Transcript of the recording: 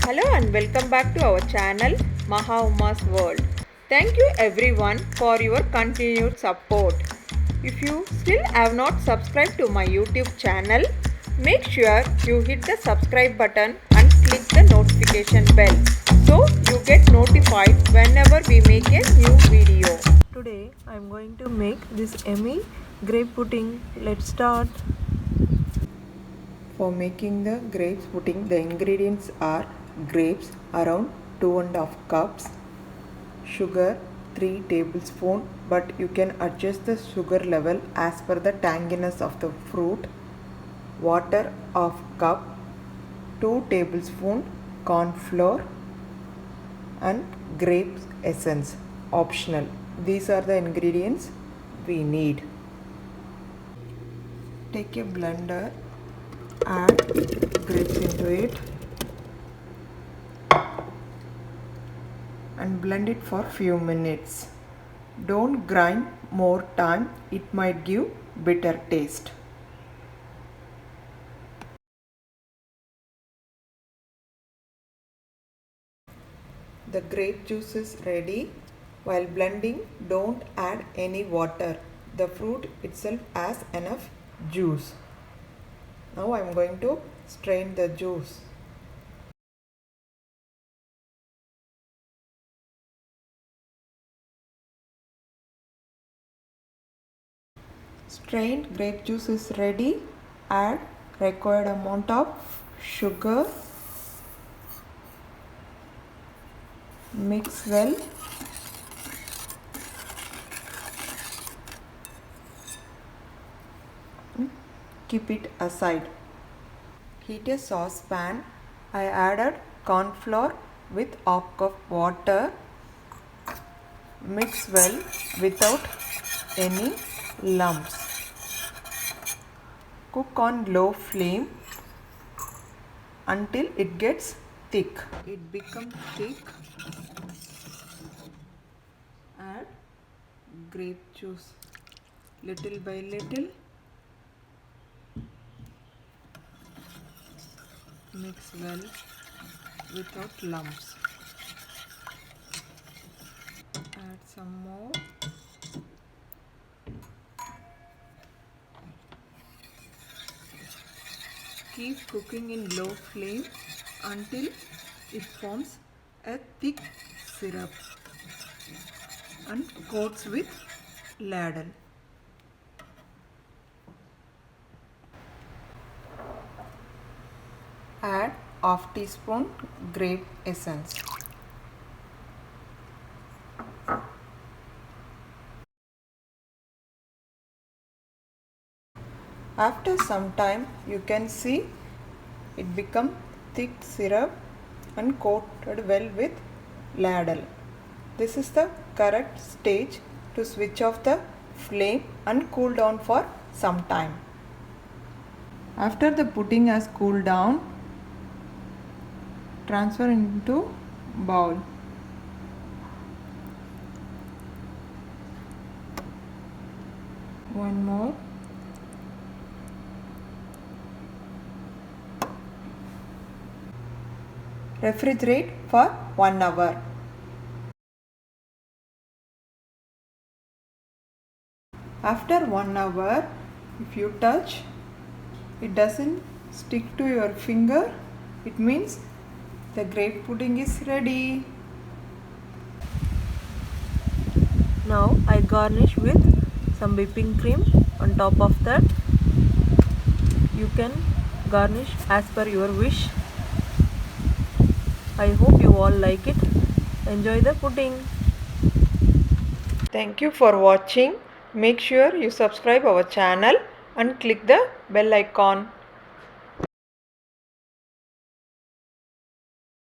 Hello and welcome back to our channel Maha Uma's World. Thank you everyone for your continued support. If you still have not subscribed to my YouTube channel, make sure you hit the subscribe button and click the notification bell so you get notified whenever we make a new video. Today I am going to make this yummy grape pudding. Let's start. For making the grapes pudding, the ingredients are grapes around 2.5 cups, sugar 3 tablespoons, but you can adjust the sugar level as per the tanginess of the fruit, water half cup, 2 tablespoons corn flour and grape essence optional. These are the ingredients we need. Take a blender, add grapes into it and blend it for few minutes. Don't grind more time, it might give bitter taste. The grape juice is ready. While blending, don't add any water. The fruit itself has enough juice. Now I am going to strain the juice. Strained grape juice is ready. Add required amount of sugar. Mix well. Keep it aside. Heat a saucepan. I added corn flour with half cup water. Mix well without any lumps. Cook on low flame until it gets thick. It becomes thick. Add grape juice little by little. Mix well without lumps. Add some more. Keep cooking in low flame until it forms a thick syrup and coats with ladle. Add half teaspoon grape essence. After some time you can see it become thick syrup and coated well with ladle. This is the correct stage to switch off the flame and cool down for some time. After the pudding has cooled down, transfer into bowl. One more. Refrigerate for 1 hour. After 1 hour, if you touch, it doesn't stick to your finger, it means the grape pudding is ready. Now I garnish with some whipping cream on top of that. You can garnish as per your wish. I hope you all like it. Enjoy the pudding. Thank you for watching. Make sure you subscribe our channel and click the bell icon.